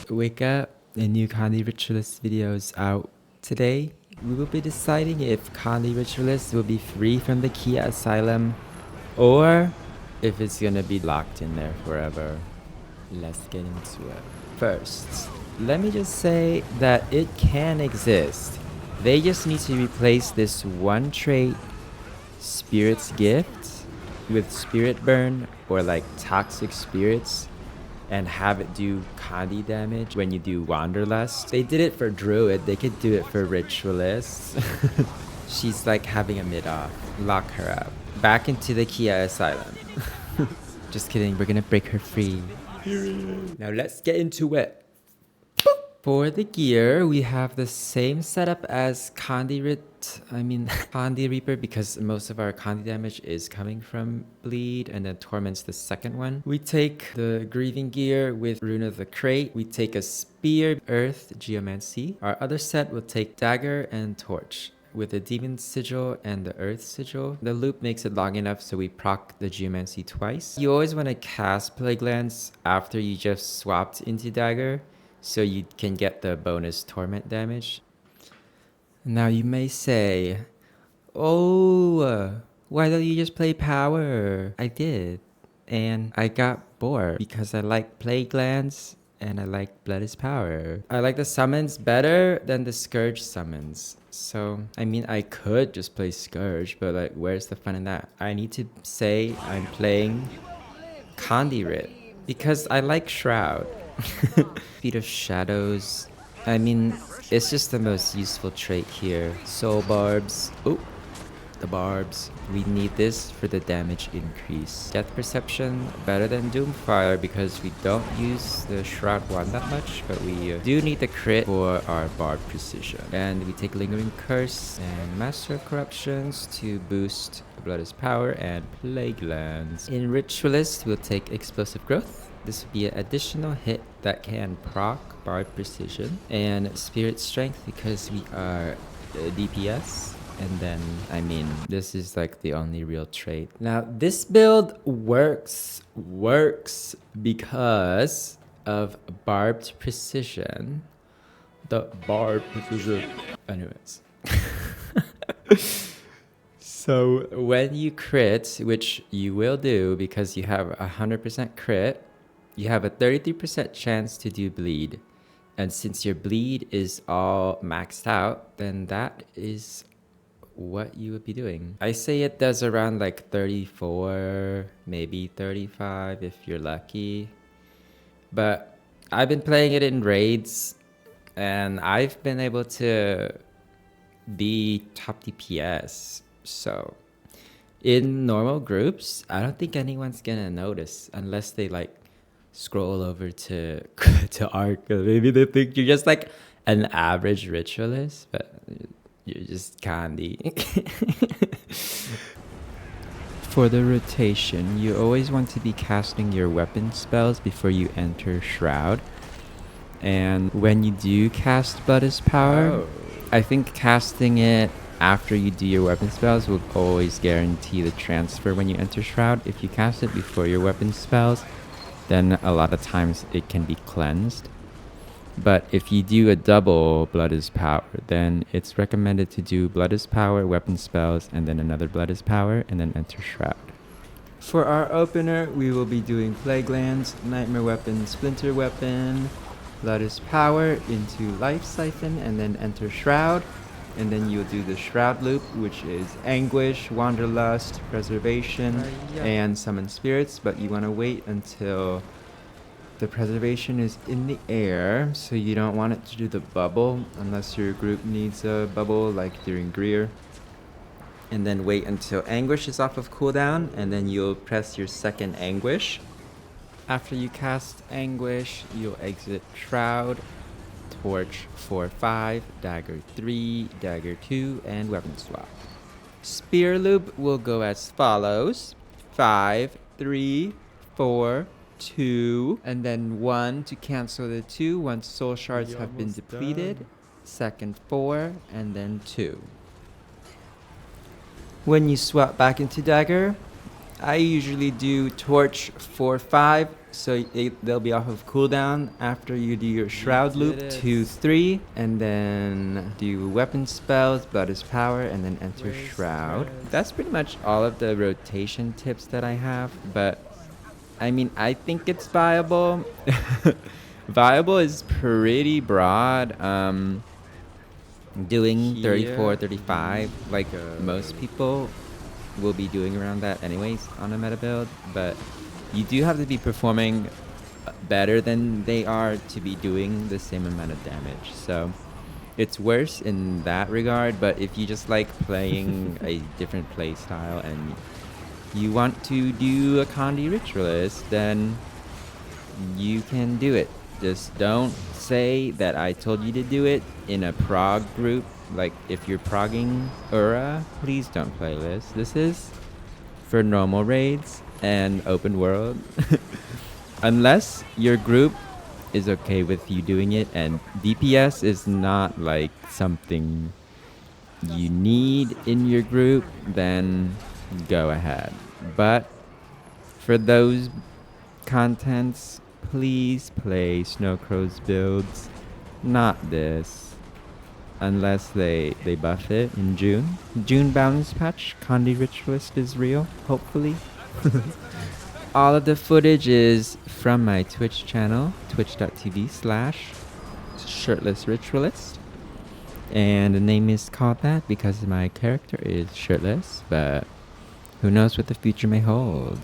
Wake up, a new Kandi Ritualist video is out. Today, we will be deciding if Kandi Ritualist will be free from the Kia Asylum or if it's gonna be locked in there forever. Let's get into it. First, let me just say that it can exist. They just need to replace this one trait, Spirit's Gift, with Spirit Burn or like Toxic Spirits, and have it do Kandi damage when you do Wanderlust. They did it for Druid, they could do it for Ritualist. She's like having a mid-off. Lock her up. Back into the Kia Asylum. Just kidding, we're gonna break her free. Now let's get into it. For the gear, we have the same setup as Kandi Reaper, because most of our Kandi damage is coming from Bleed, and then Torment's the second one. We take the Grieving gear with Rune of the Crate. We take a Spear, Earth, Geomancy. Our other set will take Dagger and Torch with the Demon Sigil and the Earth Sigil. The loop makes it long enough so we proc the Geomancy twice. You always want to cast Plague Lance after you just swapped into Dagger, so you can get the bonus Torment damage. Now you may say, oh, why don't you just play Power? I did, and I got bored because I like Plague Lance and I like Blood is Power. I like the summons better than the Scourge summons. So, I could just play Scourge, but like, where's the fun in that? I need to say I'm playing Kandi Rit because I like Shroud. Feet of Shadows. It's just the most useful trait here. Soul Barbs. Oh, the Barbs. We need this for the damage increase. Death Perception, better than Doomfire because we don't use the Shroud one that much, but we do need the crit for our Barb Precision. And we take Lingering Curse and Master of Corruptions to boost Blood is Power and Plague Lands. In Ritualist, we'll take Explosive Growth. This will be an additional hit that can proc Barb Precision and Spirit Strength because we are DPS. And then, this is like the only real trait. Now, this build works because of Barbed Precision. The Barbed Precision. Anyways. So, when you crit, which you will do because you have 100% crit, you have a 33% chance to do bleed. And since your bleed is all maxed out, then that is what you would be doing. I say it does around like 34, maybe 35 if you're lucky. But I've been playing it in raids and I've been able to be top DPS. So in normal groups, I don't think anyone's gonna notice unless they like scroll over to Arc. Maybe they think you're just like an average Ritualist, but you're just Kandi. For the rotation, you always want to be casting your weapon spells before you enter Shroud. And when you do cast Blood is Power, I think casting it after you do your weapon spells will always guarantee the transfer when you enter Shroud. If you cast it before your weapon spells, then a lot of times it can be cleansed. But if you do a double Blood is Power, then it's recommended to do Blood is Power, weapon spells, and then another Blood is Power, and then enter Shroud. For our opener, we will be doing Plague Lands, Nightmare Weapon, Splinter Weapon, Blood is Power into Life Siphon, and then enter Shroud. And then you'll do the Shroud loop, which is Anguish, Wanderlust, Preservation, and Summon Spirits. But you want to wait until the Preservation is in the air, so you don't want it to do the bubble unless your group needs a bubble like during Greer. And then wait until Anguish is off of cooldown, and then you'll press your second Anguish. After you cast Anguish, you'll exit Shroud, Torch 4-5, Dagger 3, Dagger 2, and Weapon Swap. Spear Loop will go as follows: 5, 3, 4, 2, and then 1 to cancel the 2 once soul shards have been depleted. Second 4, and then 2. When you swap back into dagger, I usually do torch 4, 5, so they'll be off of cooldown after you do your shroud loop 2, 3, and then do weapon spells, blood is power, and then enter shroud. That's pretty much all of the rotation tips that I have, but I mean, I think it's viable. Viable is pretty broad. Doing 34, 35, like most people will be doing around that anyways on a meta build, but you do have to be performing better than they are to be doing the same amount of damage. So it's worse in that regard, but if you just like playing a different play style and you want to do a Condi Ritualist, then you can do it. Just don't say that I told you to do it in a prog group. Like, if you're progging Ura, please don't play this. This is for normal raids and open world. Unless your group is okay with you doing it, and DPS is not like something you need in your group, then go ahead. But for those contents, please play Snowcrow's builds, not this. Unless they buff it in June. June balance patch, Condi Ritualist is real, hopefully. All of the footage is from my Twitch channel, twitch.tv/shirtlessritualist. And the name is called that because my character is shirtless, but who knows what the future may hold.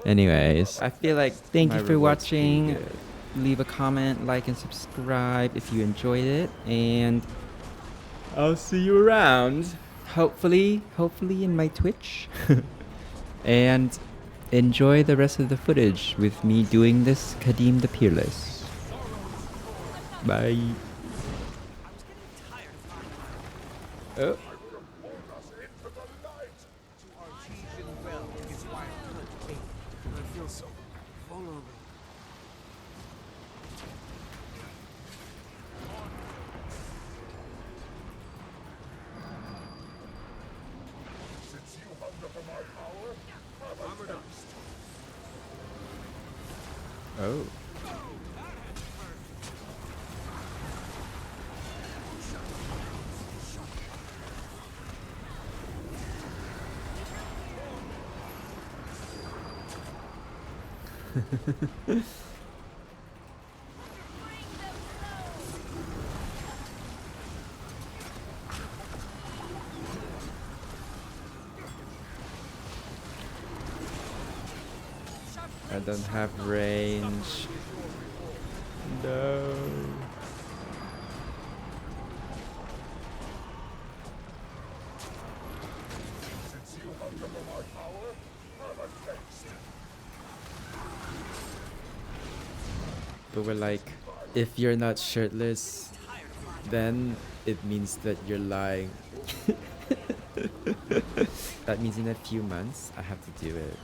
Anyways, I feel like thank you for watching. Leave a comment, like, and subscribe if you enjoyed it, and I'll see you around. Hopefully in my Twitch. And enjoy the rest of the footage with me doing this Kadim the Peerless. Bye. Oh. Oh. I don't have range. No. But we're like, if you're not shirtless, then it means that you're lying. That means in a few months, I have to do it.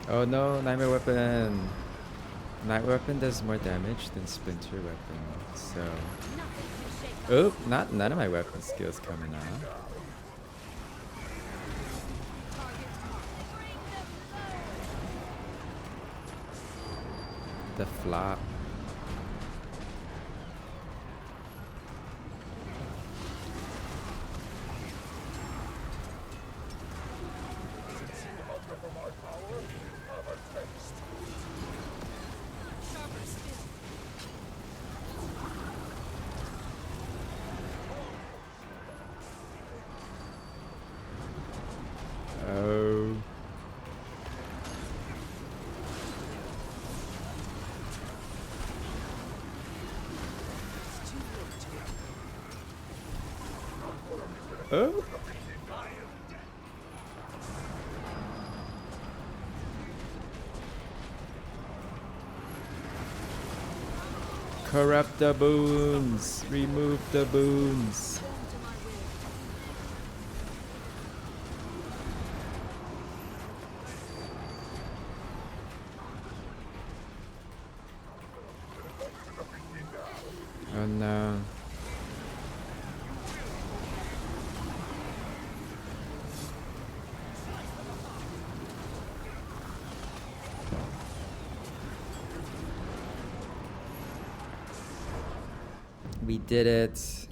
Oh no, Nightmare Weapon! Night Weapon does more damage than Splinter Weapon, so... Oh, none of my weapon skills coming out. The flop. Oh. Oh. Corrupt the boons. Remove the boons. Oh no. We did it.